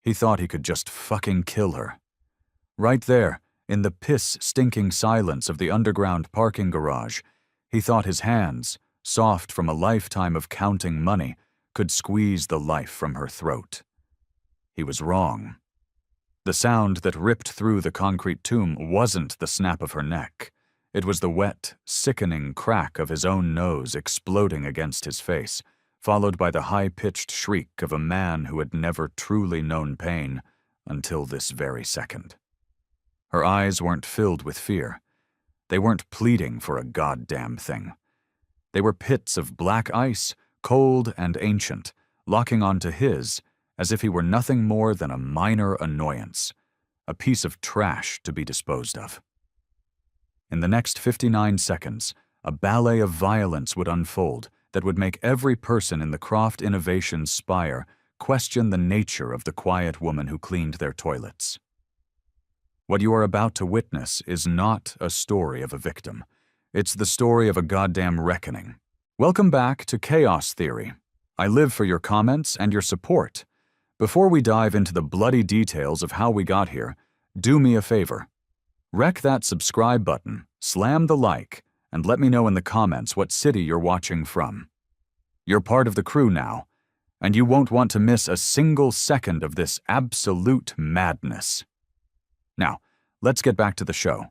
He thought he could just fucking kill her. Right there, in the piss-stinking silence of the underground parking garage, he thought his hands, soft from a lifetime of counting money, could squeeze the life from her throat. He was wrong. The sound that ripped through the concrete tomb wasn't the snap of her neck. It was the wet, sickening crack of his own nose exploding against his face, followed by the high-pitched shriek of a man who had never truly known pain until this very second. Her eyes weren't filled with fear. They weren't pleading for a goddamn thing. They were pits of black ice, cold and ancient, locking onto his as if he were nothing more than a minor annoyance, a piece of trash to be disposed of. In the next 59 seconds, a ballet of violence would unfold that would make every person in the Croft Innovations spire question the nature of the quiet woman who cleaned their toilets. What you are about to witness is not a story of a victim. It's the story of a goddamn reckoning. Welcome back to Chaos Theory. I live for your comments and your support. Before we dive into the bloody details of how we got here, do me a favor. Wreck that subscribe button, slam the like, and let me know in the comments what city you're watching from. You're part of the crew now, and you won't want to miss a single second of this absolute madness. Now, let's get back to the show.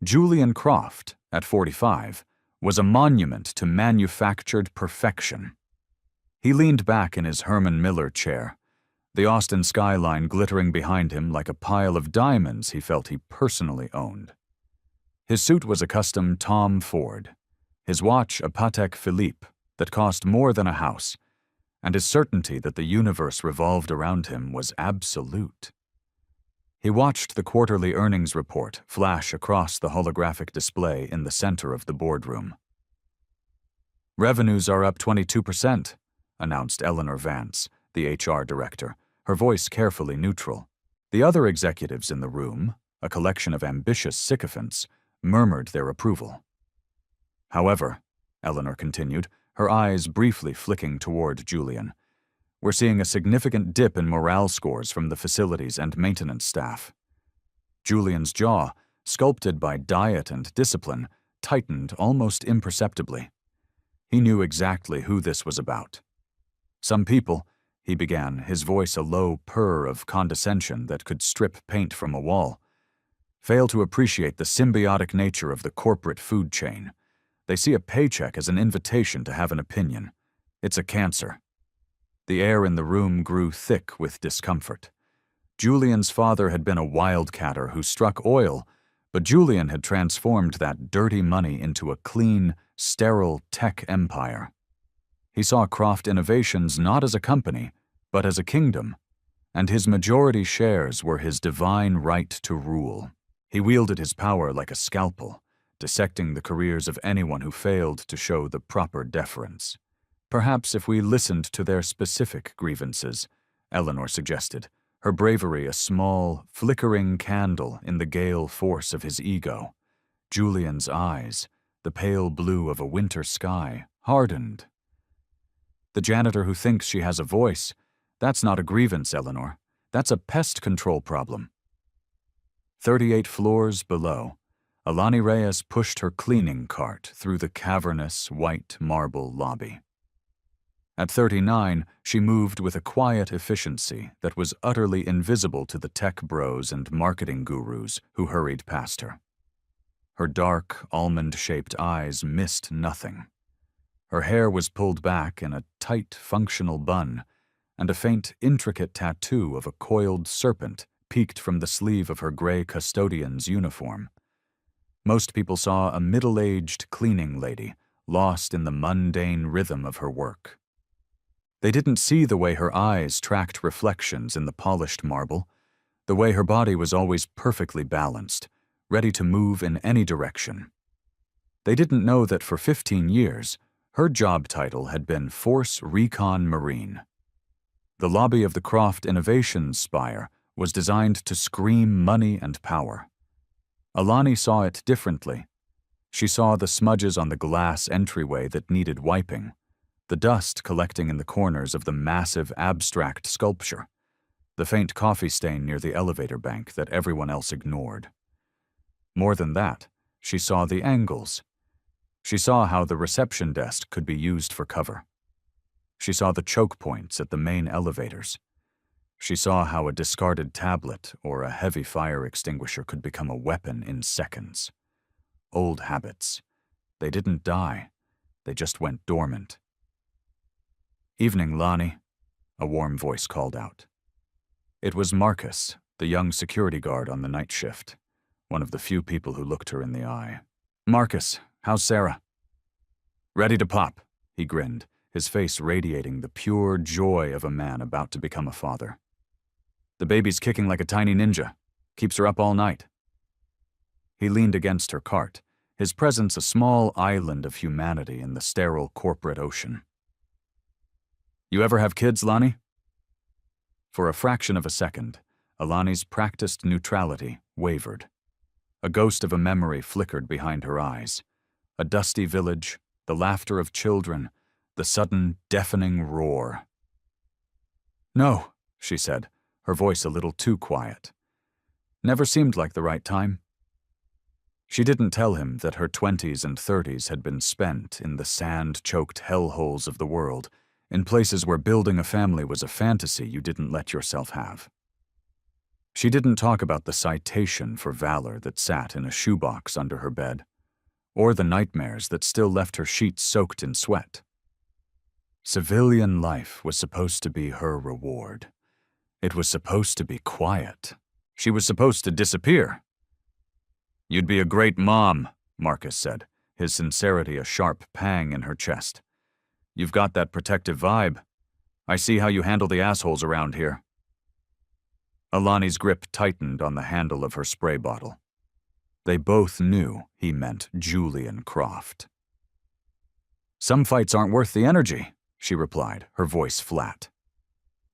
Julian Croft, at 45, was a monument to manufactured perfection. He leaned back in his Herman Miller chair, the Austin skyline glittering behind him like a pile of diamonds he felt he personally owned. His suit was a custom Tom Ford, his watch a Patek Philippe that cost more than a house, and his certainty that the universe revolved around him was absolute. He watched the quarterly earnings report flash across the holographic display in the center of the boardroom. "Revenues are up 22%, announced Eleanor Vance, the HR director, her voice carefully neutral. The other executives in the room, a collection of ambitious sycophants, murmured their approval. "However," Eleanor continued, her eyes briefly flicking toward Julian, "we're seeing a significant dip in morale scores from the facilities and maintenance staff." Julian's jaw, sculpted by diet and discipline, tightened almost imperceptibly. He knew exactly who this was about. "Some people," he began, his voice a low purr of condescension that could strip paint from a wall, "fail to appreciate the symbiotic nature of the corporate food chain. They see a paycheck as an invitation to have an opinion. It's a cancer." The air in the room grew thick with discomfort. Julian's father had been a wildcatter who struck oil, but Julian had transformed that dirty money into a clean, sterile tech empire. He saw Croft Innovations not as a company, but as a kingdom, and his majority shares were his divine right to rule. He wielded his power like a scalpel, dissecting the careers of anyone who failed to show the proper deference. "Perhaps if we listened to their specific grievances," Eleanor suggested, her bravery a small, flickering candle in the gale force of his ego. Julian's eyes, the pale blue of a winter sky, hardened. "The janitor who thinks she has a voice, that's not a grievance, Eleanor. That's a pest control problem." 38 floors below, Alani Reyes pushed her cleaning cart through the cavernous, white marble lobby. At 39, she moved with a quiet efficiency that was utterly invisible to the tech bros and marketing gurus who hurried past her. Her dark, almond-shaped eyes missed nothing. Her hair was pulled back in a tight, functional bun, and a faint, intricate tattoo of a coiled serpent peeked from the sleeve of her gray custodian's uniform. Most people saw a middle-aged cleaning lady, lost in the mundane rhythm of her work. They didn't see the way her eyes tracked reflections in the polished marble, the way her body was always perfectly balanced, ready to move in any direction. They didn't know that for 15 years, her job title had been Force Recon Marine. The lobby of the Croft Innovations spire was designed to scream money and power. Alani saw it differently. She saw the smudges on the glass entryway that needed wiping, the dust collecting in the corners of the massive abstract sculpture, the faint coffee stain near the elevator bank that everyone else ignored. More than that, she saw the angles. She saw how the reception desk could be used for cover. She saw the choke points at the main elevators. She saw how a discarded tablet or a heavy fire extinguisher could become a weapon in seconds. Old habits. They didn't die. They just went dormant. "Evening, Lonnie," a warm voice called out. It was Marcus, the young security guard on the night shift, one of the few people who looked her in the eye. "Marcus, how's Sarah?" "Ready to pop," he grinned, his face radiating the pure joy of a man about to become a father. "The baby's kicking like a tiny ninja. Keeps her up all night." He leaned against her cart, his presence a small island of humanity in the sterile corporate ocean. "You ever have kids, Lonnie?" For a fraction of a second, Alani's practiced neutrality wavered. A ghost of a memory flickered behind her eyes. A dusty village, the laughter of children, the sudden, deafening roar. "No," she said, her voice a little too quiet. "Never seemed like the right time." She didn't tell him that her 20s and 30s had been spent in the sand-choked hellholes of the world, in places where building a family was a fantasy you didn't let yourself have. She didn't talk about the citation for valor that sat in a shoebox under her bed, or the nightmares that still left her sheets soaked in sweat. Civilian life was supposed to be her reward. It was supposed to be quiet. She was supposed to disappear. "You'd be a great mom," Marcus said, his sincerity a sharp pang in her chest. "You've got that protective vibe. I see how you handle the assholes around here." Alani's grip tightened on the handle of her spray bottle. They both knew he meant Julian Croft. "Some fights aren't worth the energy," she replied, her voice flat.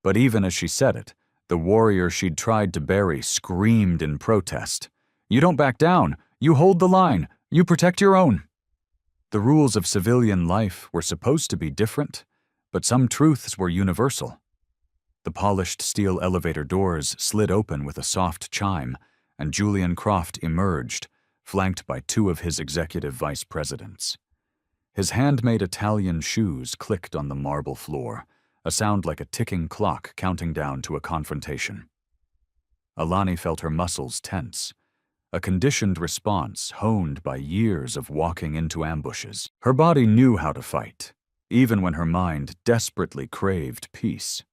But even as she said it, the warrior she'd tried to bury screamed in protest. "You don't back down. You hold the line. You protect your own." The rules of civilian life were supposed to be different, but some truths were universal. The polished steel elevator doors slid open with a soft chime, and Julian Croft emerged, flanked by two of his executive vice presidents. His handmade Italian shoes clicked on the marble floor, a sound like a ticking clock counting down to a confrontation. Alani felt her muscles tense, a conditioned response honed by years of walking into ambushes. Her body knew how to fight, even when her mind desperately craved peace.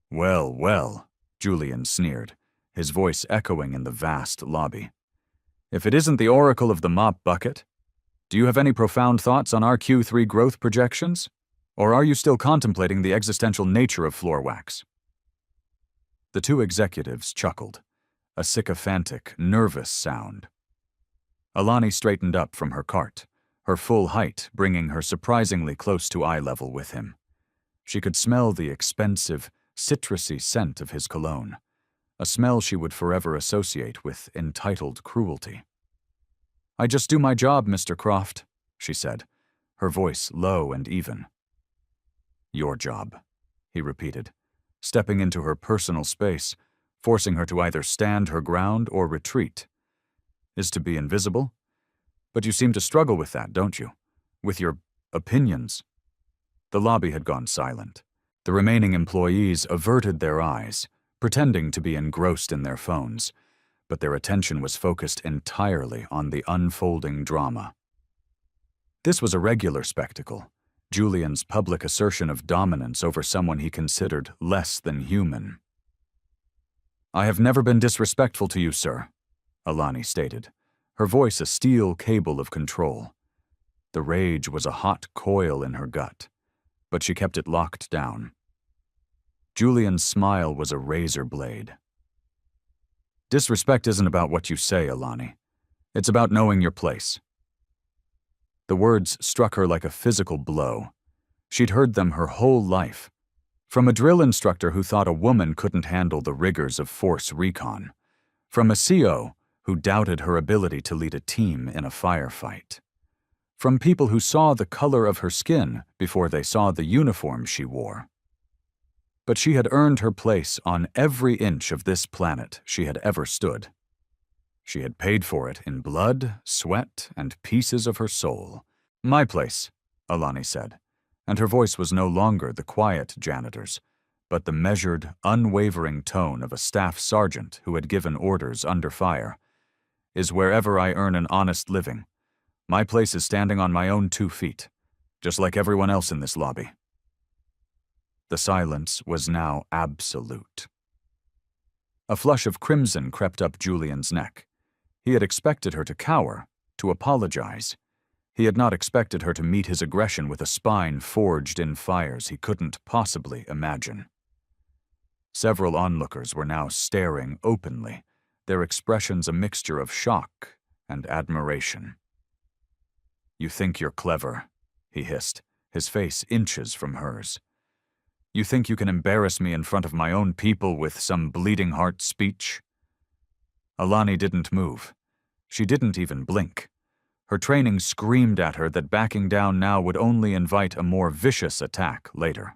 "Well, well," Julian sneered, his voice echoing in the vast lobby. "If it isn't the oracle of the mop bucket, do you have any profound thoughts on our Q3 growth projections? Or are you still contemplating the existential nature of floor wax?" The two executives chuckled, a sycophantic, nervous sound. Alani straightened up from her cart, her full height bringing her surprisingly close to eye level with him. She could smell the expensive, citrusy scent of his cologne, a smell she would forever associate with entitled cruelty. "I just do my job, Mr. Croft," she said, her voice low and even. "Your job," he repeated, stepping into her personal space, forcing her to either stand her ground or retreat. "Is to be invisible? But you seem to struggle with that, don't you? With your opinions." The lobby had gone silent. The remaining employees averted their eyes, pretending to be engrossed in their phones, but their attention was focused entirely on the unfolding drama. This was a regular spectacle, Julian's public assertion of dominance over someone he considered less than human. "I have never been disrespectful to you, sir," Alani stated, her voice a steel cable of control. The rage was a hot coil in her gut, but she kept it locked down. Julian's smile was a razor blade. "Disrespect isn't about what you say, Alani. It's about knowing your place." The words struck her like a physical blow. She'd heard them her whole life, from a drill instructor who thought a woman couldn't handle the rigors of force recon, from a CO who doubted her ability to lead a team in a firefight, from people who saw the color of her skin before they saw the uniform she wore. but she had earned her place on every inch of this planet she had ever stood. She had paid for it in blood, sweat, and pieces of her soul. "My place," Alani said, and her voice was no longer the quiet janitor's, but the measured, unwavering tone of a staff sergeant who had given orders under fire, "is wherever I earn an honest living. My place is standing on my own 2 feet, just like everyone else in this lobby." The silence was now absolute. A flush of crimson crept up Julian's neck. He had expected her to cower, to apologize. He had not expected her to meet his aggression with a spine forged in fires he couldn't possibly imagine. Several onlookers were now staring openly, their expressions a mixture of shock and admiration. "You think you're clever," he hissed, his face inches from hers. "You think you can embarrass me in front of my own people with some bleeding heart speech?" Alani didn't move. She didn't even blink. Her training screamed at her that backing down now would only invite a more vicious attack later.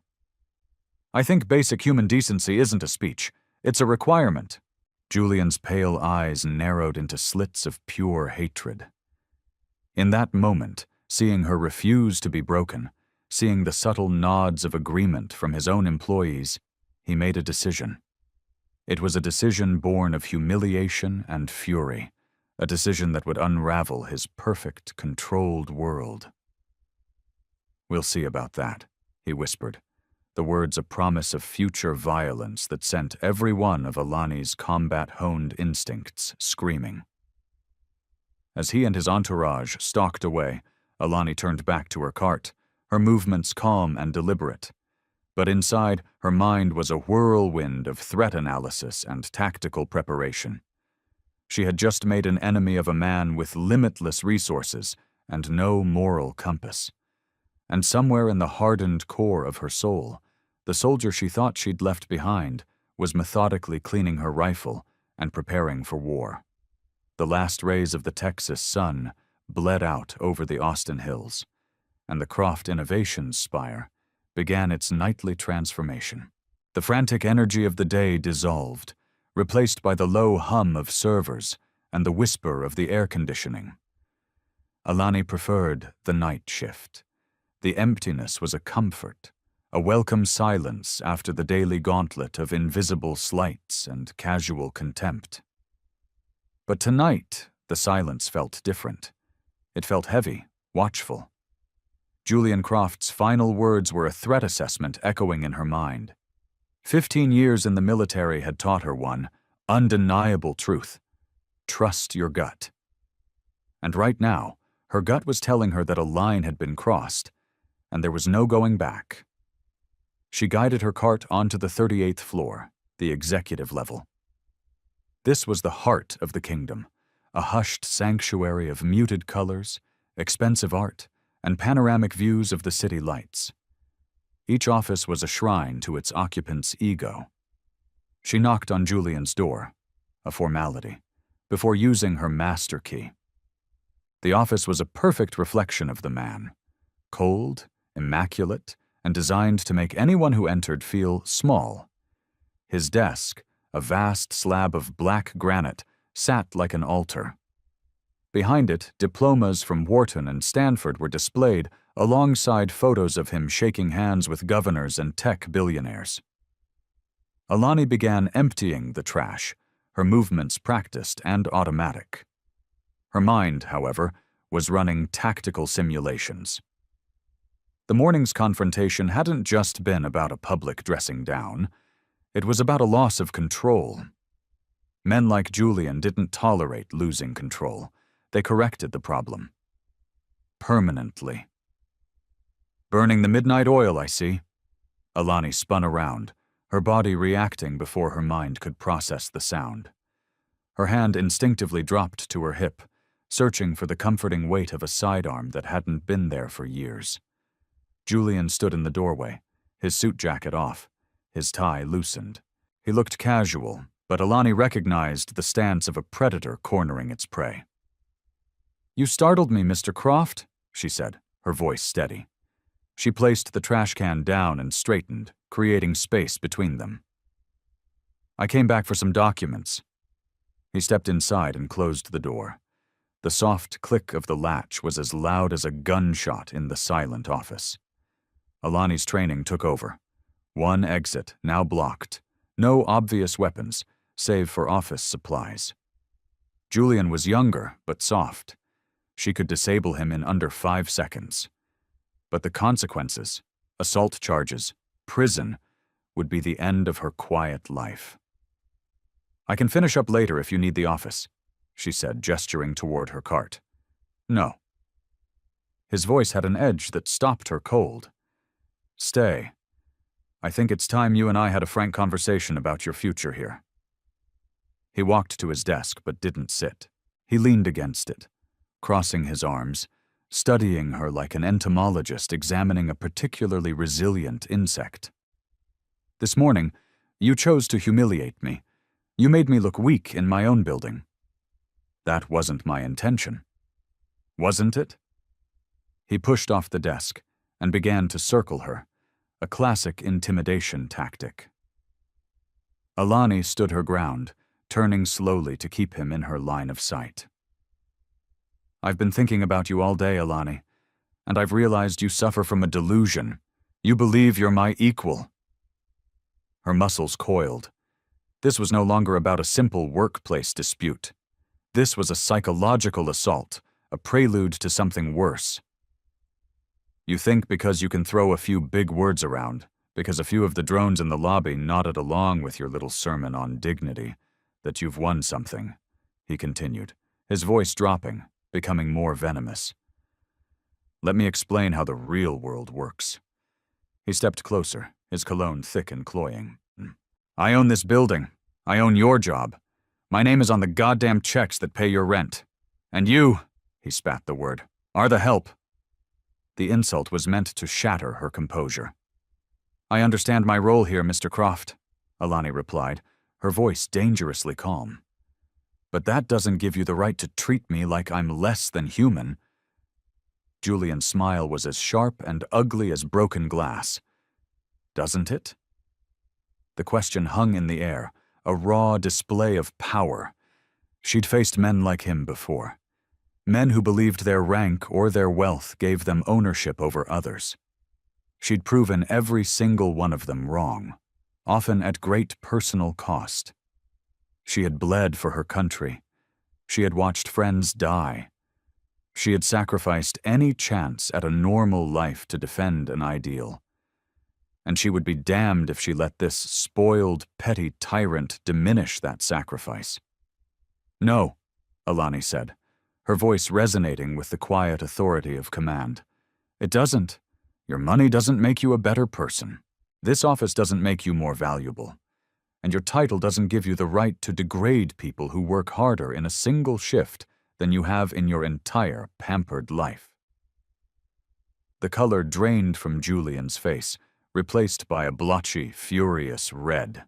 "I think basic human decency isn't a speech. It's a requirement." Julian's pale eyes narrowed into slits of pure hatred. In that moment, seeing her refuse to be broken, seeing the subtle nods of agreement from his own employees, he made a decision. It was a decision born of humiliation and fury, a decision that would unravel his perfect, controlled world. "We'll see about that," he whispered, the words a promise of future violence that sent every one of Alani's combat-honed instincts screaming. As he and his entourage stalked away, Alani turned back to her cart, her movements calm and deliberate. But inside, her mind was a whirlwind of threat analysis and tactical preparation. She had just made an enemy of a man with limitless resources and no moral compass. And somewhere in the hardened core of her soul, the soldier she thought she'd left behind was methodically cleaning her rifle and preparing for war. The last rays of the Texas sun bled out over the Austin Hills, and the Croft Innovations spire began its nightly transformation. The frantic energy of the day dissolved, replaced by the low hum of servers and the whisper of the air conditioning. Alani preferred the night shift. The emptiness was a comfort, a welcome silence after the daily gauntlet of invisible slights and casual contempt. But tonight, the silence felt different. It felt heavy, watchful. Julian Croft's final words were a threat assessment echoing in her mind. 15 years in the military had taught her one undeniable truth: trust your gut. And right now, her gut was telling her that a line had been crossed, and there was no going back. She guided her cart onto the 38th floor, the executive level. This was the heart of the kingdom, a hushed sanctuary of muted colors, expensive art, and panoramic views of the city lights. Each office was a shrine to its occupant's ego. She knocked on Julian's door, a formality, before using her master key. The office was a perfect reflection of the man, cold, immaculate, and designed to make anyone who entered feel small. His desk, a vast slab of black granite, sat like an altar. Behind it, diplomas from Wharton and Stanford were displayed alongside photos of him shaking hands with governors and tech billionaires. Alani began emptying the trash, her movements practiced and automatic. Her mind, however, was running tactical simulations. The morning's confrontation hadn't just been about a public dressing down. It was about a loss of control. Men like Julian didn't tolerate losing control. They corrected the problem. Permanently. "Burning the midnight oil, I see." Alani spun around, her body reacting before her mind could process the sound. Her hand instinctively dropped to her hip, searching for the comforting weight of a sidearm that hadn't been there for years. Julian stood in the doorway, his suit jacket off, his tie loosened. He looked casual, but Alani recognized the stance of a predator cornering its prey. "You startled me, Mr. Croft," she said, her voice steady. She placed the trash can down and straightened, creating space between them. "I came back for some documents." He stepped inside and closed the door. The soft click of the latch was as loud as a gunshot in the silent office. Alani's training took over. One exit, now blocked. No obvious weapons, save for office supplies. Julian was younger, but soft. She could disable him in under 5 seconds. But the consequences, assault charges, prison, would be the end of her quiet life. "I can finish up later if you need the office," she said, gesturing toward her cart. "No." His voice had an edge that stopped her cold. "Stay. I think it's time you and I had a frank conversation about your future here." He walked to his desk but didn't sit. He leaned against it, crossing his arms, studying her like an entomologist examining a particularly resilient insect. "This morning, you chose to humiliate me. You made me look weak in my own building. That wasn't my intention. Wasn't it?" He pushed off the desk and began to circle her, a classic intimidation tactic. Alani stood her ground, turning slowly to keep him in her line of sight. "I've been thinking about you all day, Alani, and I've realized you suffer from a delusion. You believe you're my equal." Her muscles coiled. This was no longer about a simple workplace dispute. This was a psychological assault, a prelude to something worse. "You think because you can throw a few big words around, because a few of the drones in the lobby nodded along with your little sermon on dignity, that you've won something," he continued, his voice dropping, becoming more venomous. "Let me explain how the real world works." He stepped closer, his cologne thick and cloying. "I own this building. I own your job. My name is on the goddamn checks that pay your rent. And you," he spat the word, "are the help." The insult was meant to shatter her composure. "I understand my role here, Mr. Croft," Alani replied, her voice dangerously calm. "But that doesn't give you the right to treat me like I'm less than human." Julian's smile was as sharp and ugly as broken glass. "Doesn't it?" The question hung in the air, a raw display of power. She'd faced men like him before. Men who believed their rank or their wealth gave them ownership over others. She'd proven every single one of them wrong, often at great personal cost. She had bled for her country. She had watched friends die. She had sacrificed any chance at a normal life to defend an ideal. And she would be damned if she let this spoiled, petty tyrant diminish that sacrifice. "No," Alani said, her voice resonating with the quiet authority of command. "It doesn't. Your money doesn't make you a better person. This office doesn't make you more valuable. And your title doesn't give you the right to degrade people who work harder in a single shift than you have in your entire pampered life." The color drained from Julian's face, replaced by a blotchy, furious red.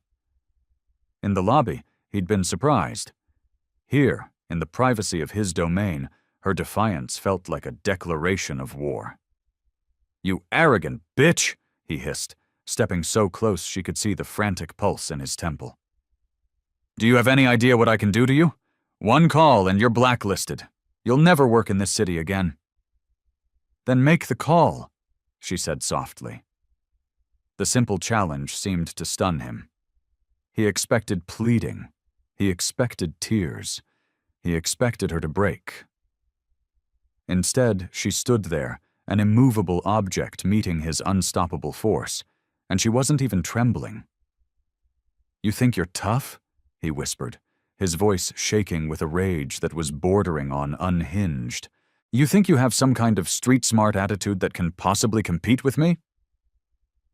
In the lobby, he'd been surprised. Here, in the privacy of his domain, her defiance felt like a declaration of war. "You arrogant bitch!" he hissed, stepping so close she could see the frantic pulse in his temple. "Do you have any idea what I can do to you? One call and you're blacklisted. You'll never work in this city again." "Then make the call," she said softly. The simple challenge seemed to stun him. He expected pleading. He expected tears. He expected her to break. Instead, she stood there, an immovable object meeting his unstoppable force, and she wasn't even trembling. "You think you're tough?" he whispered, his voice shaking with a rage that was bordering on unhinged. "You think you have some kind of street-smart attitude that can possibly compete with me?"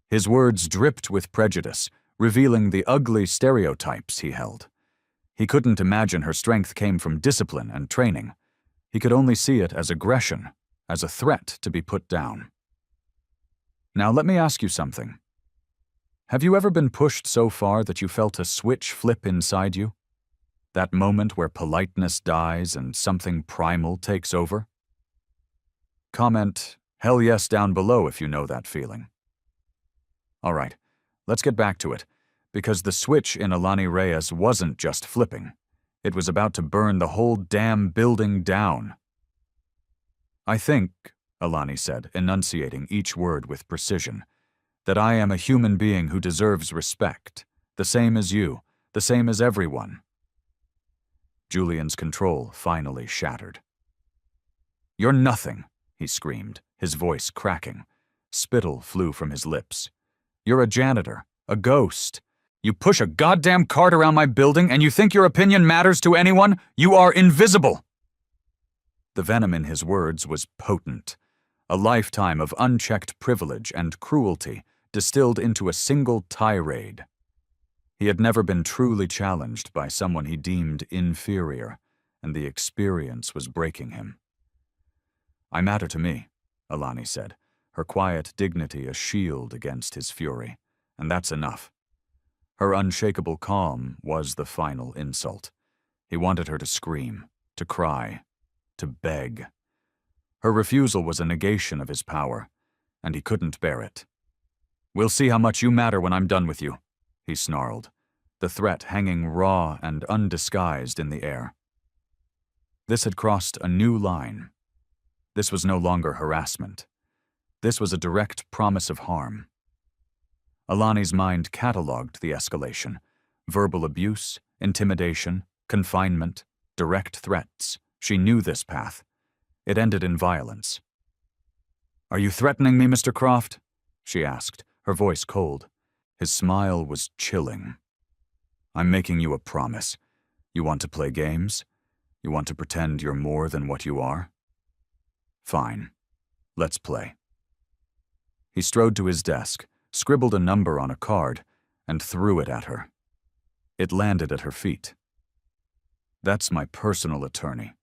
His words dripped with prejudice, revealing the ugly stereotypes he held. He couldn't imagine her strength came from discipline and training. He could only see it as aggression, as a threat to be put down. "Now let me ask you something. Have you ever been pushed so far that you felt a switch flip inside you? That moment where politeness dies and something primal takes over?" Comment, Hell yes down below if you know that feeling. All right, let's get back to it, because the switch in Alani Reyes wasn't just flipping. It was about to burn the whole damn building down. I think, Alani said, enunciating each word with precision, that I am a human being who deserves respect, the same as you, the same as everyone. Julian's control finally shattered. You're nothing, he screamed, his voice cracking. Spittle flew from his lips. You're a janitor, a ghost. You push a goddamn cart around my building and you think your opinion matters to anyone? You are invisible! The venom in his words was potent, a lifetime of unchecked privilege and cruelty distilled into a single tirade. He had never been truly challenged by someone he deemed inferior, and the experience was breaking him. I matter to me, Alani said, her quiet dignity a shield against his fury, and that's enough. Her unshakable calm was the final insult. He wanted her to scream, to cry, to beg. Her refusal was a negation of his power, and he couldn't bear it. We'll see how much you matter when I'm done with you, he snarled, the threat hanging raw and undisguised in the air. This had crossed a new line. This was no longer harassment. This was a direct promise of harm. Alani's mind catalogued the escalation: verbal abuse, intimidation, confinement, direct threats. She knew this path. It ended in violence. Are you threatening me, Mr. Croft? She asked, her voice cold. His smile was chilling. I'm making you a promise. You want to play games? You want to pretend you're more than what you are? Fine. Let's play. He strode to his desk, scribbled a number on a card, and threw it at her. It landed at her feet. That's my personal attorney.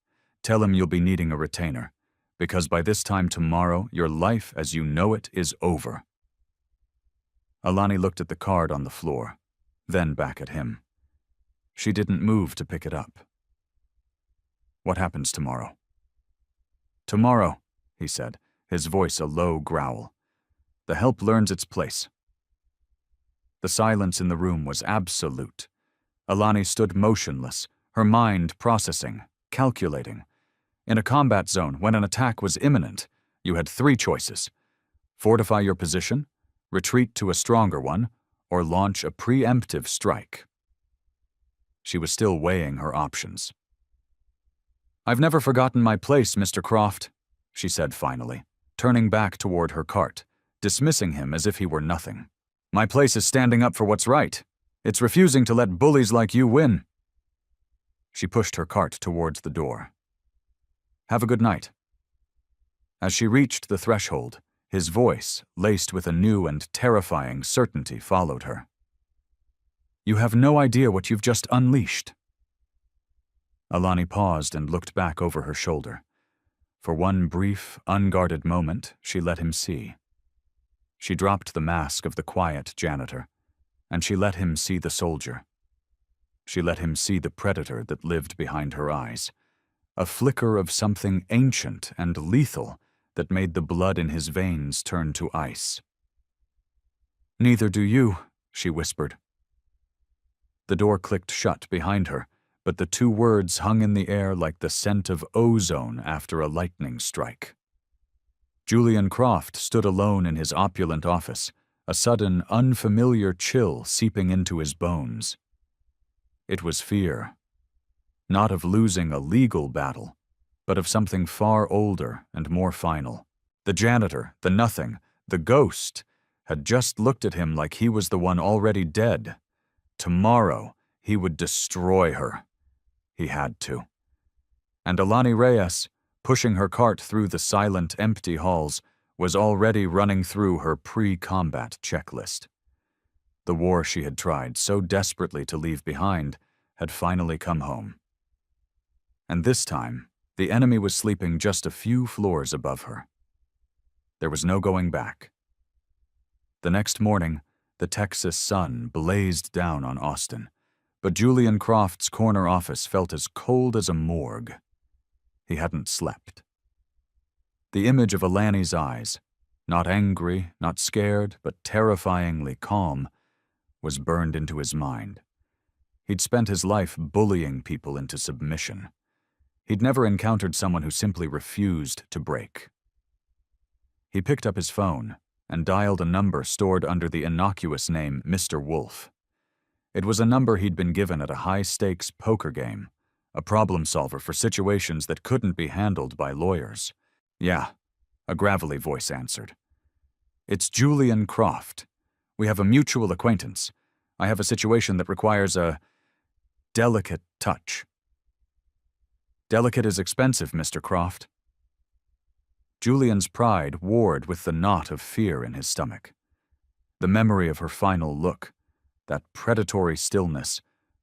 Tell him you'll be needing a retainer, because by this time tomorrow, your life as you know it is over. Alani looked at the card on the floor, then back at him. She didn't move to pick it up. What happens tomorrow? Tomorrow, he said, his voice a low growl. The help learns its place. The silence in the room was absolute. Alani stood motionless, her mind processing, calculating. In a combat zone, when an attack was imminent, you had three choices: fortify your position, retreat to a stronger one, or launch a preemptive strike. She was still weighing her options. I've never forgotten my place, Mr. Croft, she said finally, turning back toward her cart, dismissing him as if he were nothing. My place is standing up for what's right. It's refusing to let bullies like you win. She pushed her cart towards the door. Have a good night. As she reached the threshold, his voice, laced with a new and terrifying certainty, followed her. You have no idea what you've just unleashed. Alani paused and looked back over her shoulder. For one brief, unguarded moment, she let him see. She dropped the mask of the quiet janitor, and she let him see the soldier. She let him see the predator that lived behind her eyes, a flicker of something ancient and lethal that made the blood in his veins turn to ice. Neither do you, she whispered. The door clicked shut behind her, but the two words hung in the air like the scent of ozone after a lightning strike. Julian Croft stood alone in his opulent office, a sudden, unfamiliar chill seeping into his bones. It was fear, not of losing a legal battle, but of something far older and more final. The janitor, the nothing, the ghost, had just looked at him like he was the one already dead. Tomorrow, he would destroy her. He had to. And Alani Reyes, pushing her cart through the silent, empty halls, was already running through her pre-combat checklist. The war she had tried so desperately to leave behind had finally come home. And this time, the enemy was sleeping just a few floors above her. There was no going back. The next morning, the Texas sun blazed down on Austin, but Julian Croft's corner office felt as cold as a morgue. He hadn't slept. The image of Alani's eyes, not angry, not scared, but terrifyingly calm, was burned into his mind. He'd spent his life bullying people into submission. He'd never encountered someone who simply refused to break. He picked up his phone and dialed a number stored under the innocuous name Mr. Wolf. It was a number he'd been given at a high-stakes poker game, a problem solver for situations that couldn't be handled by lawyers. "Yeah," a gravelly voice answered. "It's Julian Croft. We have a mutual acquaintance. I have a situation that requires a delicate touch." "Delicate is expensive, Mr. Croft." Julian's pride warred with the knot of fear in his stomach. The memory of her final look, that predatory stillness,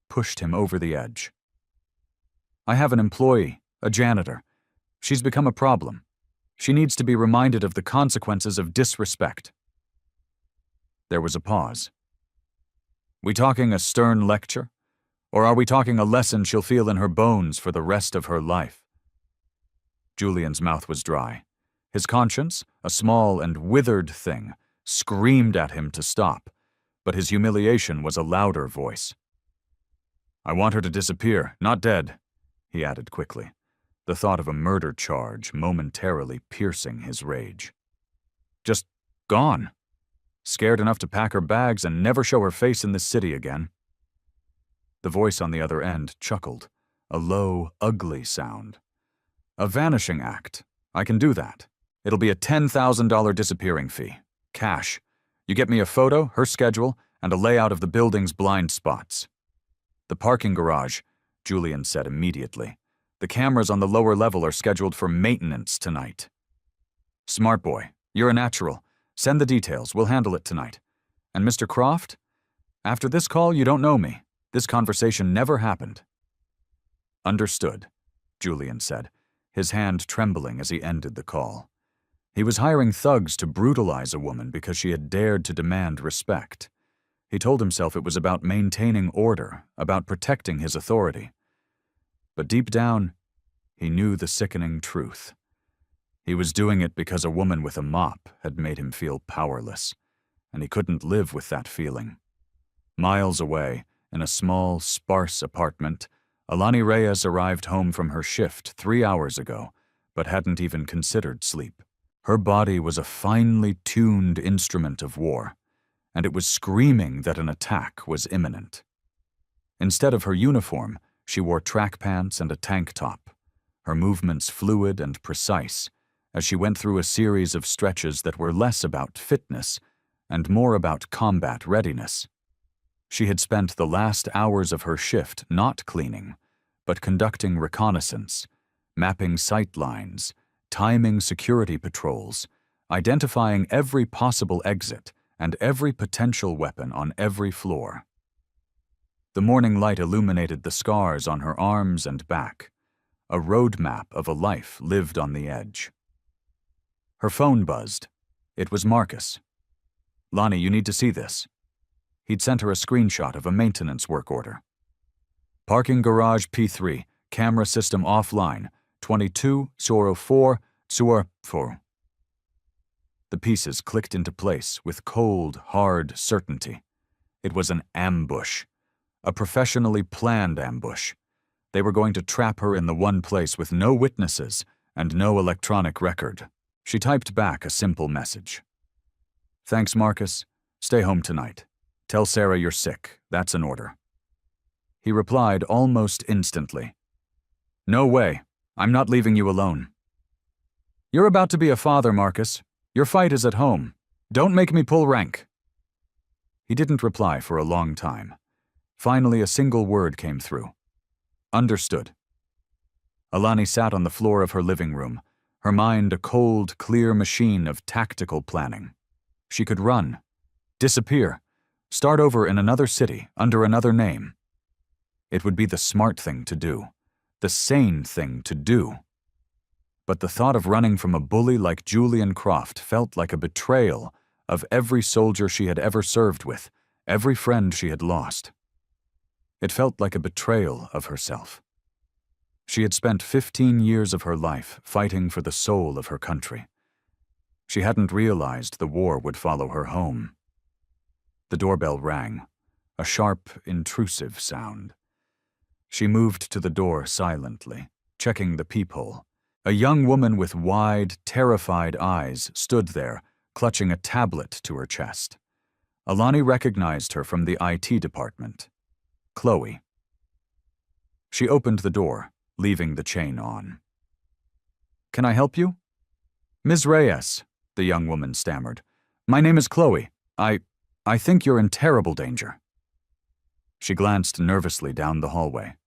pushed him over the edge. "I have an employee, a janitor. She's become a problem. She needs to be reminded of the consequences of disrespect." There was a pause. "We talking a stern lecture? Or are we talking a lesson she'll feel in her bones for the rest of her life?" Julian's mouth was dry. His conscience, a small and withered thing, screamed at him to stop, but his humiliation was a louder voice. "I want her to disappear, not dead," he added quickly, the thought of a murder charge momentarily piercing his rage. "Just gone. Scared enough to pack her bags and never show her face in this city again." The voice on the other end chuckled, a low, ugly sound. "A vanishing act. I can do that. It'll be a $10,000 disappearing fee. Cash. You get me a photo, her schedule, and a layout of the building's blind spots." "The parking garage," Julian said immediately. "The cameras on the lower level are scheduled for maintenance tonight." "Smart boy. You're a natural. Send the details. We'll handle it tonight. And Mr. Croft? After this call, you don't know me. This conversation never happened." "Understood," Julian said, his hand trembling as he ended the call. He was hiring thugs to brutalize a woman because she had dared to demand respect. He told himself it was about maintaining order, about protecting his authority. But deep down, he knew the sickening truth. He was doing it because a woman with a mop had made him feel powerless, and he couldn't live with that feeling. Miles away, in a small, sparse apartment, Alani Reyes arrived home from her shift 3 hours ago, but hadn't even considered sleep. Her body was a finely tuned instrument of war, and it was screaming that an attack was imminent. Instead of her uniform, she wore track pants and a tank top, her movements fluid and precise, as she went through a series of stretches that were less about fitness and more about combat readiness. She had spent the last hours of her shift not cleaning, but conducting reconnaissance, mapping sight lines, timing security patrols, identifying every possible exit and every potential weapon on every floor. The morning light illuminated the scars on her arms and back, a roadmap of a life lived on the edge. Her phone buzzed. It was Marcus. "Lonnie, you need to see this." He'd sent her a screenshot of a maintenance work order. "Parking garage P3, camera system offline, 2204. The pieces clicked into place with cold, hard certainty. It was an ambush, a professionally planned ambush. They were going to trap her in the one place with no witnesses and no electronic record. She typed back a simple message. "Thanks, Marcus. Stay home tonight. Tell Sarah you're sick. That's an order." He replied almost instantly. "No way. I'm not leaving you alone." "You're about to be a father, Marcus. Your fight is at home. Don't make me pull rank." He didn't reply for a long time. Finally, a single word came through. "Understood." Alani sat on the floor of her living room, her mind a cold, clear machine of tactical planning. She could run, disappear, start over in another city under another name. It would be the smart thing to do, the sane thing to do. But the thought of running from a bully like Julian Croft felt like a betrayal of every soldier she had ever served with, every friend she had lost. It felt like a betrayal of herself. She had spent 15 years of her life fighting for the soul of her country. She hadn't realized the war would follow her home. The doorbell rang, a sharp, intrusive sound. She moved to the door silently, checking the peephole. A young woman with wide, terrified eyes stood there, clutching a tablet to her chest. Alani recognized her from the IT department. Chloe. She opened the door, leaving the chain on. "Can I help you?" "Ms. Reyes," the young woman stammered. "My name is Chloe. I think you're in terrible danger." She glanced nervously down the hallway.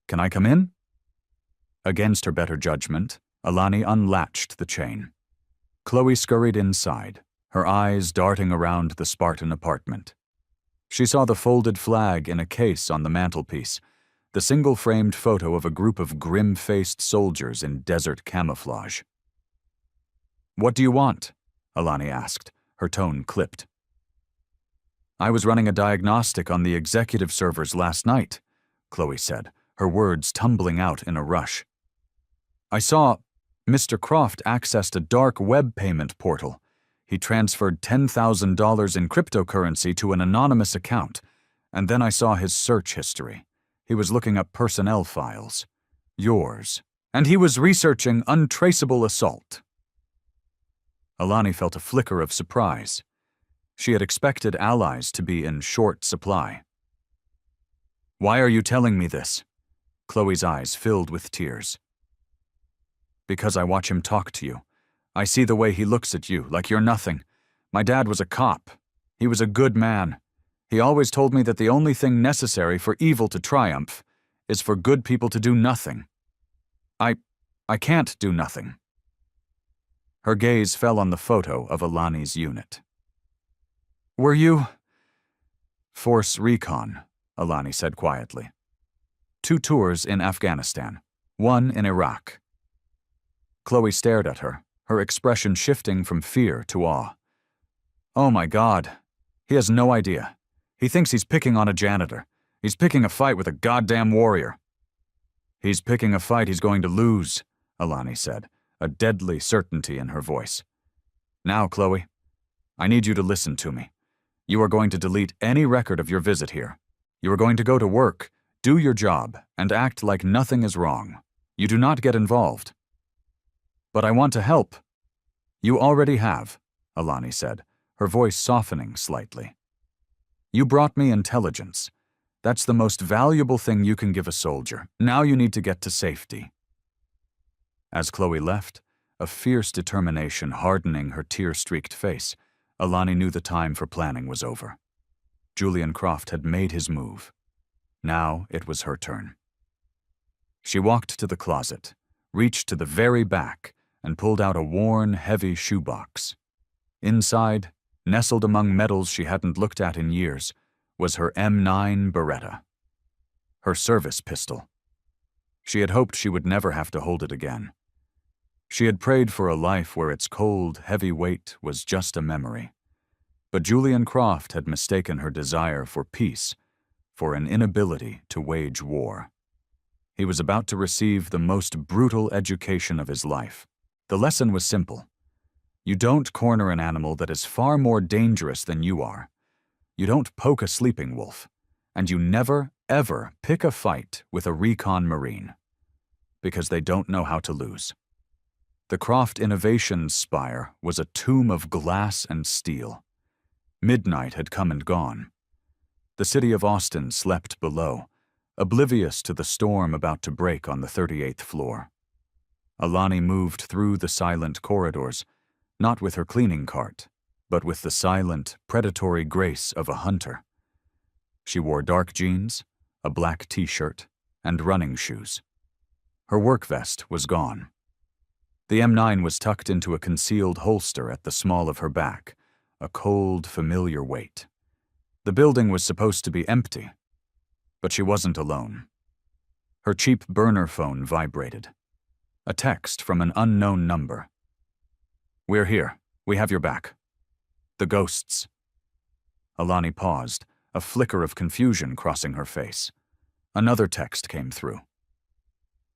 "Can I come in?" Against her better judgment, Alani unlatched the chain. Chloe scurried inside, her eyes darting around the Spartan apartment. She saw the folded flag in a case on the mantelpiece, the single-framed photo of a group of grim-faced soldiers in desert camouflage. "What do you want?" Alani asked, her tone clipped. "I was running a diagnostic on the executive servers last night," Chloe said, her words tumbling out in a rush. "I saw Mr. Croft accessed a dark web payment portal. He transferred $10,000 in cryptocurrency to an anonymous account, and then I saw his search history. He was looking up personnel files. Yours. And he was researching untraceable assault." Alani felt a flicker of surprise. She had expected allies to be in short supply. "Why are you telling me this?" Chloe's eyes filled with tears. "Because I watch him talk to you. I see the way he looks at you, like you're nothing. My dad was a cop. He was a good man. He always told me that the only thing necessary for evil to triumph is for good people to do nothing. I can't do nothing." Her gaze fell on the photo of Alani's unit. "Were you—" "Force Recon," Alani said quietly. 2 tours in Afghanistan, 1 in Iraq." Chloe stared at her, her expression shifting from fear to awe. "Oh my God. He has no idea. He thinks he's picking on a janitor. He's picking a fight with a goddamn warrior." "He's picking a fight he's going to lose," Alani said, a deadly certainty in her voice. "Now, Chloe, I need you to listen to me. You are going to delete any record of your visit here. You are going to go to work, do your job, and act like nothing is wrong. You do not get involved." "But I want to help." "You already have," Alani said, her voice softening slightly. "You brought me intelligence. That's the most valuable thing you can give a soldier. Now you need to get to safety." As Chloe left, a fierce determination hardening her tear-streaked face, Alani knew the time for planning was over. Julian Croft had made his move. Now it was her turn. She walked to the closet, reached to the very back, and pulled out a worn, heavy shoebox. Inside, nestled among medals she hadn't looked at in years, was her M9 Beretta. Her service pistol. She had hoped she would never have to hold it again. She had prayed for a life where its cold, heavy weight was just a memory. But Julian Croft had mistaken her desire for peace for an inability to wage war. He was about to receive the most brutal education of his life. The lesson was simple. You don't corner an animal that is far more dangerous than you are. You don't poke a sleeping wolf. And you never, ever pick a fight with a recon Marine. Because they don't know how to lose. The Croft Innovations Spire was a tomb of glass and steel. Midnight had come and gone. The city of Austin slept below, oblivious to the storm about to break on the 38th floor. Alani moved through the silent corridors, not with her cleaning cart, but with the silent, predatory grace of a hunter. She wore dark jeans, a black t-shirt, and running shoes. Her work vest was gone. The M9 was tucked into a concealed holster at the small of her back, a cold, familiar weight. The building was supposed to be empty, but she wasn't alone. Her cheap burner phone vibrated. A text from an unknown number. "We're here. We have your back. The ghosts." Alani paused, a flicker of confusion crossing her face. Another text came through.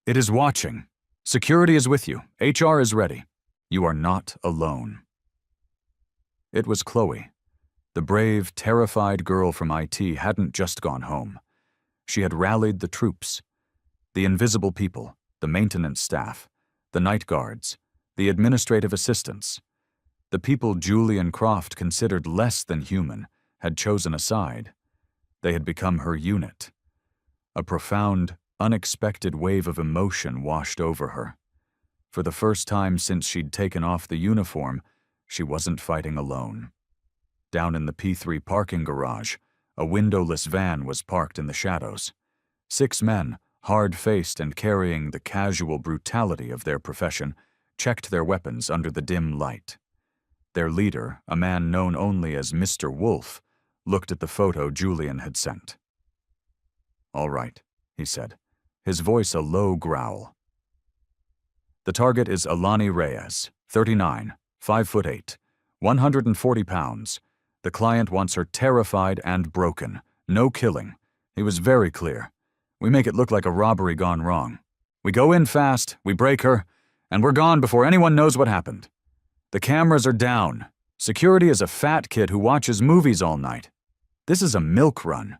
It is watching. Security is with you. HR is ready. You are not alone. It was Chloe. The brave, terrified girl from IT hadn't just gone home. She had rallied the troops. The invisible people, the maintenance staff, the night guards, the administrative assistants. The people Julian Croft considered less than human had chosen a side. They had become her unit. A profound, unexpected wave of emotion washed over her. For the first time since she'd taken off the uniform, she wasn't fighting alone. Down in the P3 parking garage, a windowless van was parked in the shadows. 6 men, hard-faced and carrying the casual brutality of their profession, checked their weapons under the dim light. Their leader, a man known only as Mr. Wolf, looked at the photo Julian had sent. "All right," he said, his voice a low growl. "The target is Alani Reyes, 39, 5'8", 140 pounds. The client wants her terrified and broken. No killing. He was very clear. We make it look like a robbery gone wrong. We go in fast, we break her, and we're gone before anyone knows what happened. The cameras are down. Security is a fat kid who watches movies all night. This is a milk run."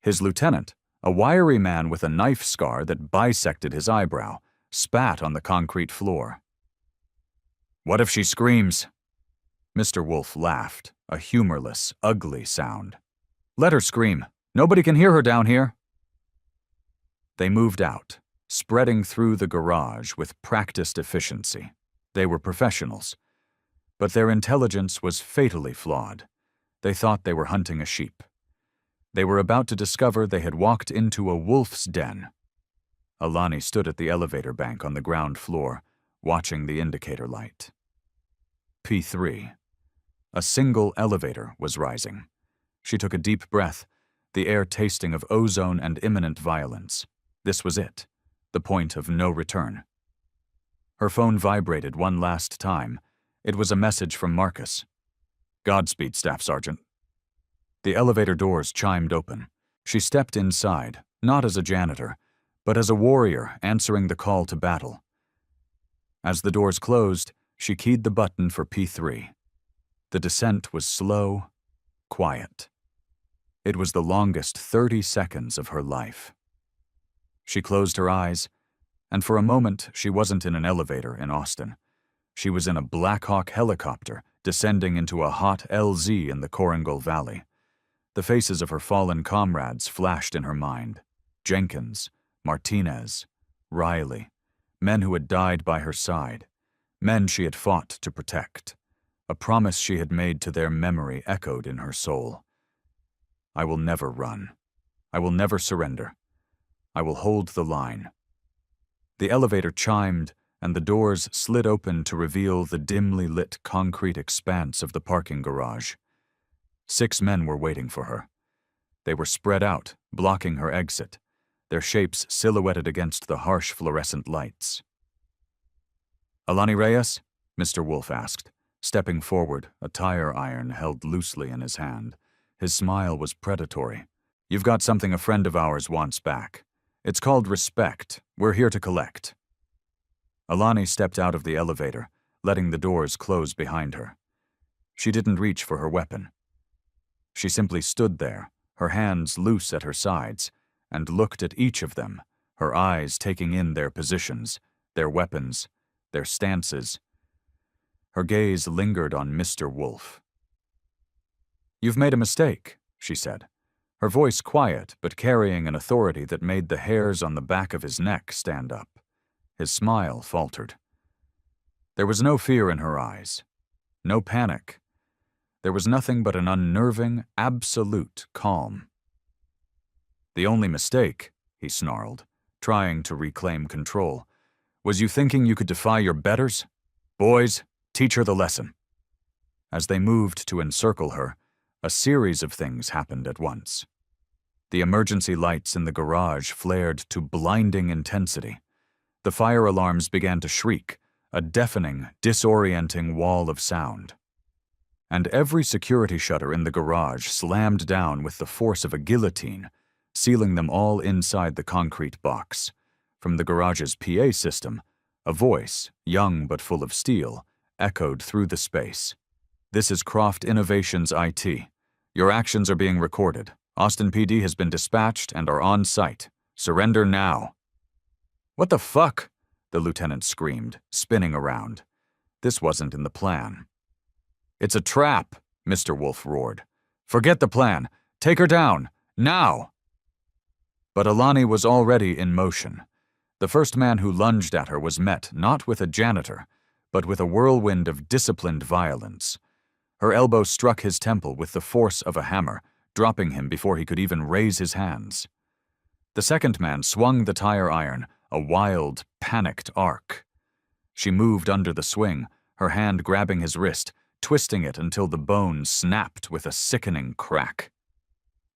His lieutenant, a wiry man with a knife scar that bisected his eyebrow, spat on the concrete floor. "What if she screams?" Mr. Wolf laughed, a humorless, ugly sound. "Let her scream. Nobody can hear her down here." They moved out, spreading through the garage with practiced efficiency. They were professionals. But their intelligence was fatally flawed. They thought they were hunting a sheep. They were about to discover they had walked into a wolf's den. Alani stood at the elevator bank on the ground floor, watching the indicator light. P3. A single elevator was rising. She took a deep breath, the air tasting of ozone and imminent violence. This was it, the point of no return. Her phone vibrated one last time. It was a message from Marcus. "Godspeed, Staff Sergeant." The elevator doors chimed open. She stepped inside, not as a janitor, but as a warrior answering the call to battle. As the doors closed, she keyed the button for P3. The descent was slow, quiet. It was the longest 30 seconds of her life. She closed her eyes, and for a moment she wasn't in an elevator in Austin. She was in a Black Hawk helicopter descending into a hot LZ in the Korengal Valley. The faces of her fallen comrades flashed in her mind. Jenkins, Martinez, Riley, men who had died by her side, men she had fought to protect. A promise she had made to their memory echoed in her soul. "I will never run. I will never surrender. I will hold the line." The elevator chimed, and the doors slid open to reveal the dimly lit concrete expanse of the parking garage. 6 men were waiting for her. They were spread out, blocking her exit, their shapes silhouetted against the harsh fluorescent lights. "Alani Reyes?" Mr. Wolf asked, stepping forward, a tire iron held loosely in his hand. His smile was predatory. "You've got something a friend of ours wants back. It's called respect. We're here to collect." Alani stepped out of the elevator, letting the doors close behind her. She didn't reach for her weapon. She simply stood there, her hands loose at her sides, and looked at each of them, her eyes taking in their positions, their weapons, their stances. Her gaze lingered on Mr. Wolf. "You've made a mistake," she said, her voice quiet but carrying an authority that made the hairs on the back of his neck stand up. His smile faltered. There was no fear in her eyes, no panic. There was nothing but an unnerving, absolute calm. "The only mistake," he snarled, trying to reclaim control, "was you thinking you could defy your betters? Boys, teach her the lesson." As they moved to encircle her, a series of things happened at once. The emergency lights in the garage flared to blinding intensity. The fire alarms began to shriek, a deafening, disorienting wall of sound. And every security shutter in the garage slammed down with the force of a guillotine, sealing them all inside the concrete box. From the garage's PA system, a voice, young but full of steel, echoed through the space. "This is Croft Innovations IT. Your actions are being recorded. Austin PD has been dispatched and are on site. Surrender now." "What the fuck?" the lieutenant screamed, spinning around. This wasn't in the plan. "It's a trap," Mr. Wolf roared. "Forget the plan. Take her down. Now!" But Alani was already in motion. The first man who lunged at her was met not with a janitor, but with a whirlwind of disciplined violence. Her elbow struck his temple with the force of a hammer, dropping him before he could even raise his hands. The second man swung the tire iron, a wild, panicked arc. She moved under the swing, her hand grabbing his wrist, twisting it until the bone snapped with a sickening crack.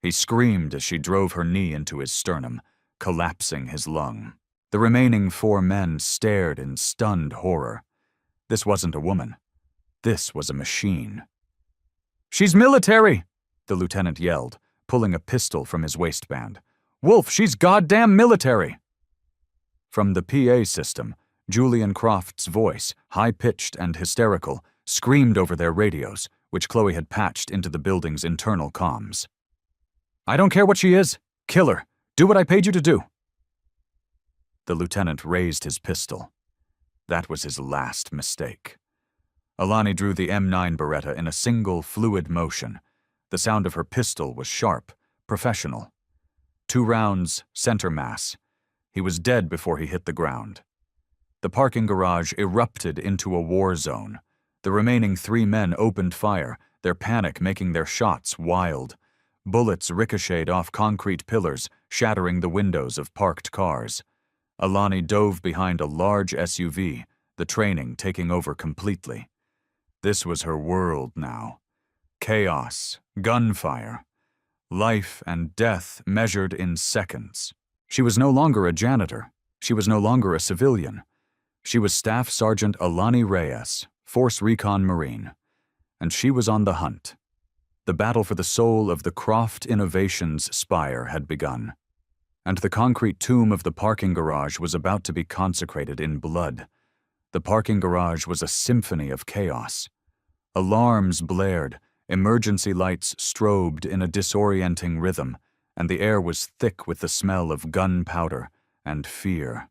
He screamed as she drove her knee into his sternum, collapsing his lung. The remaining 4 men stared in stunned horror. This wasn't a woman. This was a machine. "She's military!" the lieutenant yelled, pulling a pistol from his waistband. "Wolf, she's goddamn military!" From the PA system, Julian Croft's voice, high-pitched and hysterical, screamed over their radios, which Chloe had patched into the building's internal comms. "I don't care what she is. Kill her. Do what I paid you to do." The lieutenant raised his pistol. That was his last mistake. Alani drew the M9 Beretta in a single, fluid motion. The sound of her pistol was sharp, professional. 2 rounds, center mass. He was dead before he hit the ground. The parking garage erupted into a war zone. The remaining 3 men opened fire, their panic making their shots wild. Bullets ricocheted off concrete pillars, shattering the windows of parked cars. Alani dove behind a large SUV, the training taking over completely. This was her world now. Chaos, gunfire, life and death measured in seconds. She was no longer a janitor. She was no longer a civilian. She was Staff Sergeant Alani Reyes, Force Recon Marine, and she was on the hunt. The battle for the soul of the Croft Innovations spire had begun, and the concrete tomb of the parking garage was about to be consecrated in blood. The parking garage was a symphony of chaos. Alarms blared, emergency lights strobed in a disorienting rhythm, and the air was thick with the smell of gunpowder and fear.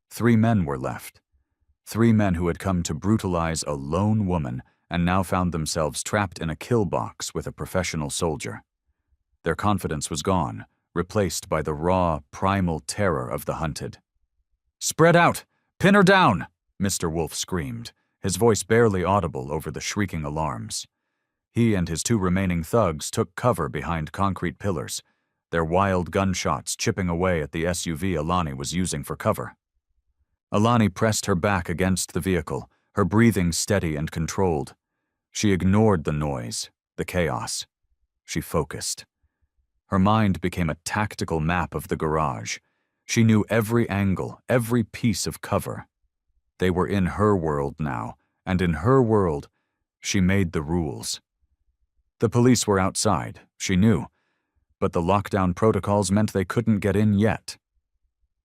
3 men were left. 3 men who had come to brutalize a lone woman and now found themselves trapped in a kill box with a professional soldier. Their confidence was gone, replaced by the raw, primal terror of the hunted. "Spread out! Pin her down!" Mr. Wolf screamed, his voice barely audible over the shrieking alarms. He and his 2 remaining thugs took cover behind concrete pillars, their wild gunshots chipping away at the SUV Alani was using for cover. Alani pressed her back against the vehicle, her breathing steady and controlled. She ignored the noise, the chaos. She focused. Her mind became a tactical map of the garage. She knew every angle, every piece of cover. They were in her world now, and in her world, she made the rules. The police were outside, she knew, but the lockdown protocols meant they couldn't get in yet.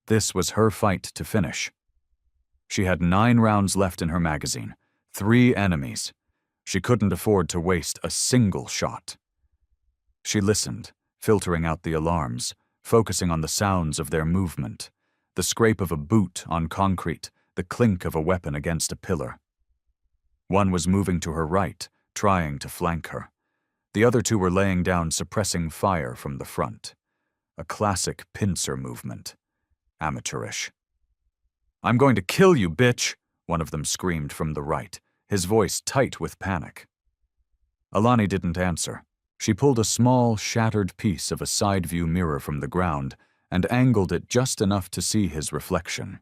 This was her fight to finish. She had 9 rounds left in her magazine, 3 enemies. She couldn't afford to waste a single shot. She listened, filtering out the alarms, focusing on the sounds of their movement, the scrape of a boot on concrete, the clink of a weapon against a pillar. One was moving to her right, trying to flank her. The other 2 were laying down suppressing fire from the front. A classic pincer movement. Amateurish. "I'm going to kill you, bitch!" one of them screamed from the right, his voice tight with panic. Alani didn't answer. She pulled a small, shattered piece of a side-view mirror from the ground and angled it just enough to see his reflection.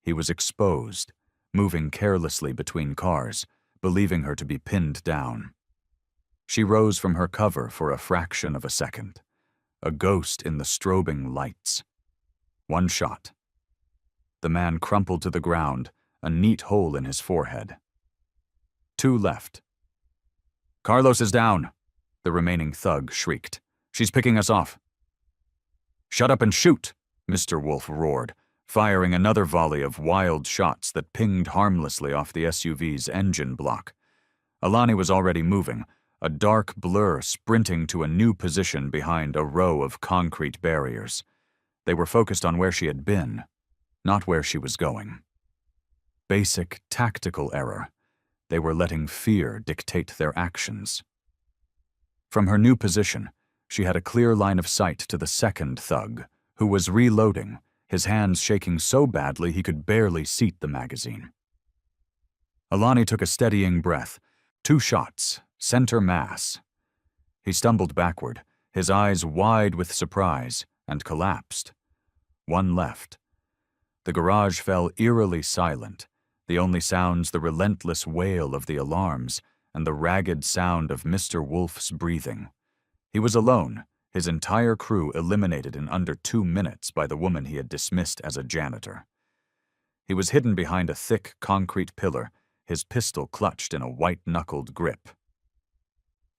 He was exposed, moving carelessly between cars, believing her to be pinned down. She rose from her cover for a fraction of a second, a ghost in the strobing lights. 1 shot. The man crumpled to the ground, a neat hole in his forehead. 2 left. "Carlos is down," the remaining thug shrieked. "She's picking us off." "Shut up and shoot," Mr. Wolf roared, firing another volley of wild shots that pinged harmlessly off the SUV's engine block. Alani was already moving, a dark blur sprinting to a new position behind a row of concrete barriers. They were focused on where she had been, not where she was going. Basic tactical error. They were letting fear dictate their actions. From her new position, she had a clear line of sight to the second thug, who was reloading, his hands shaking so badly he could barely seat the magazine. Alani took a steadying breath. 2 shots, center mass. He stumbled backward, his eyes wide with surprise, and collapsed. 1 left. The garage fell eerily silent, the only sounds the relentless wail of the alarms and the ragged sound of Mr. Wolf's breathing. He was alone, his entire crew eliminated in under 2 minutes by the woman he had dismissed as a janitor. He was hidden behind a thick concrete pillar, his pistol clutched in a white-knuckled grip.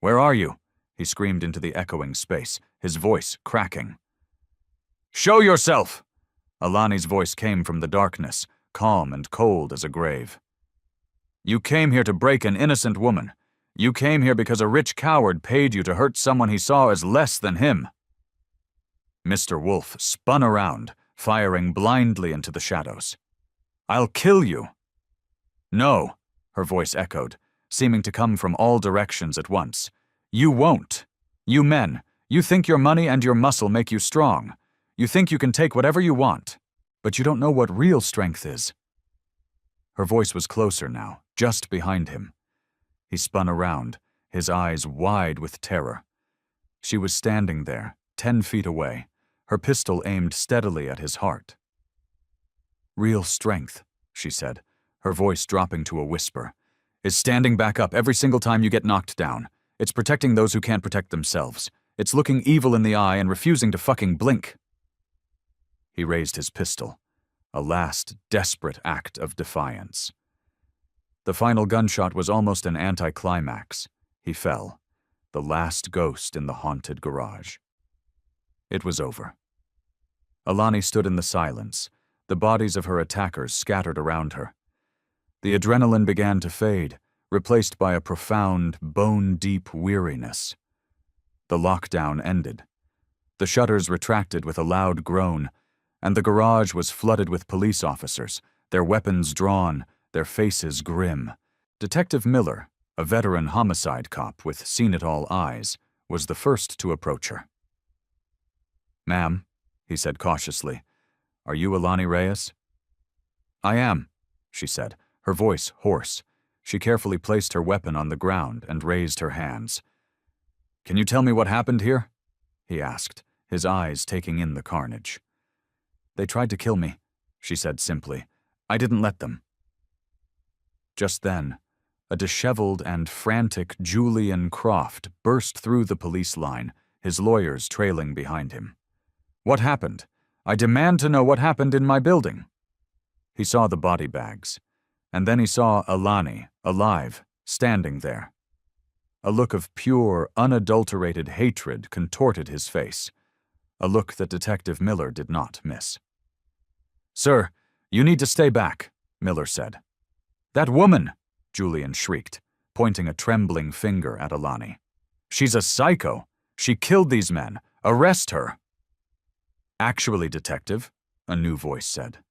"Where are you?" he screamed into the echoing space, his voice cracking. "Show yourself!" Alani's voice came from the darkness, calm and cold as a grave. "You came here to break an innocent woman. You came here because a rich coward paid you to hurt someone he saw as less than him." Mr. Wolf spun around, firing blindly into the shadows. "I'll kill you." "No," her voice echoed, seeming to come from all directions at once. "You won't. You men, you think your money and your muscle make you strong. You think you can take whatever you want, but you don't know what real strength is." Her voice was closer now, just behind him. He spun around, his eyes wide with terror. She was standing there, 10 feet away, her pistol aimed steadily at his heart. "Real strength," she said, her voice dropping to a whisper, "is standing back up every single time you get knocked down. It's protecting those who can't protect themselves. It's looking evil in the eye and refusing to fucking blink." He raised his pistol, a last desperate act of defiance. The final gunshot was almost an anticlimax. He fell, the last ghost in the haunted garage. It was over. Alani stood in the silence, the bodies of her attackers scattered around her. The adrenaline began to fade, replaced by a profound, bone-deep weariness. The lockdown ended. The shutters retracted with a loud groan, and the garage was flooded with police officers, their weapons drawn, their faces grim. Detective Miller, a veteran homicide cop with seen-it-all eyes, was the first to approach her. "Ma'am," he said cautiously, "are you Alani Reyes?" "I am," she said, her voice hoarse. She carefully placed her weapon on the ground and raised her hands. "Can you tell me what happened here?" he asked, his eyes taking in the carnage. "They tried to kill me," she said simply. "I didn't let them." Just then, a disheveled and frantic Julian Croft burst through the police line, his lawyers trailing behind him. "What happened? I demand to know what happened in my building." He saw the body bags, and then he saw Alani, alive, standing there. A look of pure, unadulterated hatred contorted his face, a look that Detective Miller did not miss. "Sir, you need to stay back," Miller said. "That woman!" Julian shrieked, pointing a trembling finger at Alani. "She's a psycho. She killed these men. Arrest her." "Actually, Detective," a new voice said.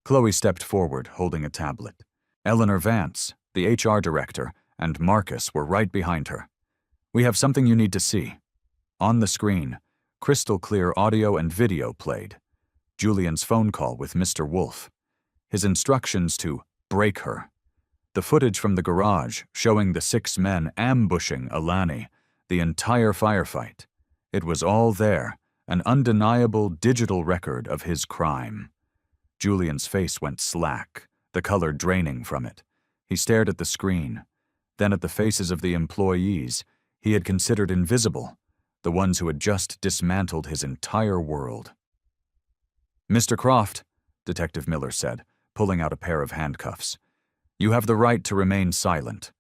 Chloe stepped forward, holding a tablet. Eleanor Vance, the HR director, and Marcus were right behind her. "We have something you need to see." On the screen, crystal-clear audio and video played. Julian's phone call with Mr. Wolf. His instructions to break her. The footage from the garage showing the 6 men ambushing Alani, the entire firefight. It was all there, an undeniable digital record of his crime. Julian's face went slack, the color draining from it. He stared at the screen, then at the faces of the employees he had considered invisible, the ones who had just dismantled his entire world. "Mr. Croft," Detective Miller said, pulling out a pair of handcuffs, "you have the right to remain silent."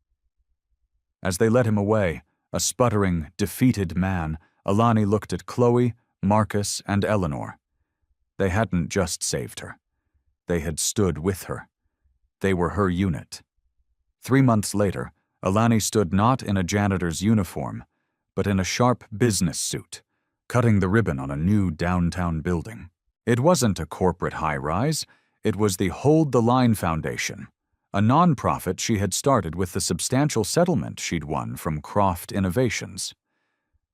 As they led him away, a sputtering, defeated man, Alani looked at Chloe, Marcus, and Eleanor. They hadn't just saved her. They had stood with her. They were her unit. 3 months later, Alani stood not in a janitor's uniform, but in a sharp business suit, cutting the ribbon on a new downtown building. It wasn't a corporate high-rise, it was the Hold the Line Foundation, a non-profit she had started with the substantial settlement she'd won from Croft Innovations.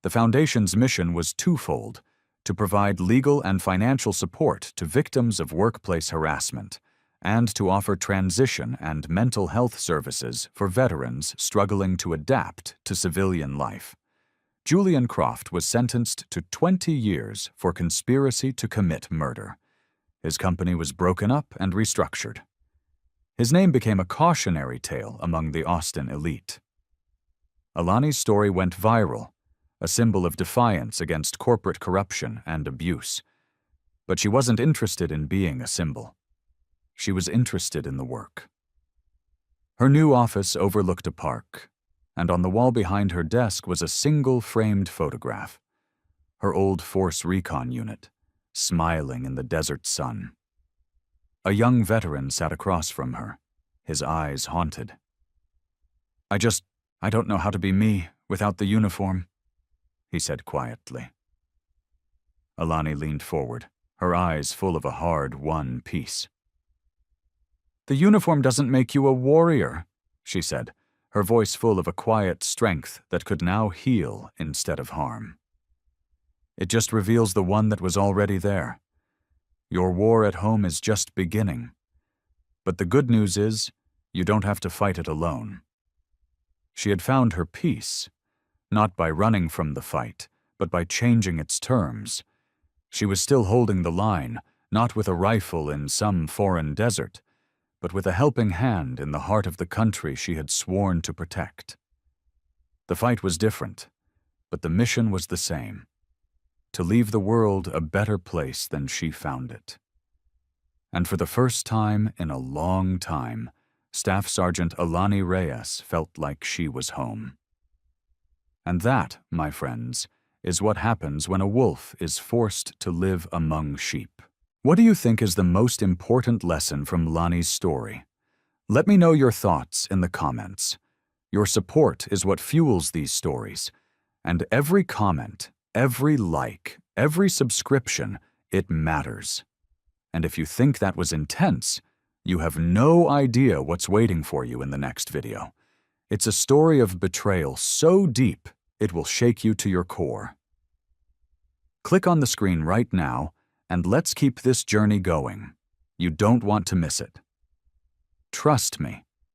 The foundation's mission was twofold: to provide legal and financial support to victims of workplace harassment, and to offer transition and mental health services for veterans struggling to adapt to civilian life. Julian Croft was sentenced to 20 years for conspiracy to commit murder. His company was broken up and restructured. His name became a cautionary tale among the Austin elite. Alani's story went viral, a symbol of defiance against corporate corruption and abuse. But she wasn't interested in being a symbol. She was interested in the work. Her new office overlooked a park, and on the wall behind her desk was a single framed photograph. Her old Force Recon unit, smiling in the desert sun. A young veteran sat across from her, his eyes haunted. I don't know how to be me without the uniform," he said quietly. Alani leaned forward, her eyes full of a hard-won peace. "The uniform doesn't make you a warrior," she said, her voice full of a quiet strength that could now heal instead of harm. "It just reveals the one that was already there. Your war at home is just beginning. But the good news is, you don't have to fight it alone." She had found her peace, not by running from the fight, but by changing its terms. She was still holding the line, not with a rifle in some foreign desert, but with a helping hand in the heart of the country she had sworn to protect. The fight was different, but the mission was the same: to leave the world a better place than she found it. And for the first time in a long time, Staff Sergeant Alani Reyes felt like she was home. And that, my friends, is what happens when a wolf is forced to live among sheep. What do you think is the most important lesson from Lani's story? Let me know your thoughts in the comments. Your support is what fuels these stories, and every comment, every like, every subscription, it matters. And if you think that was intense, you have no idea what's waiting for you in the next video. It's a story of betrayal so deep, it will shake you to your core. Click on the screen right now, and let's keep this journey going. You don't want to miss it. Trust me,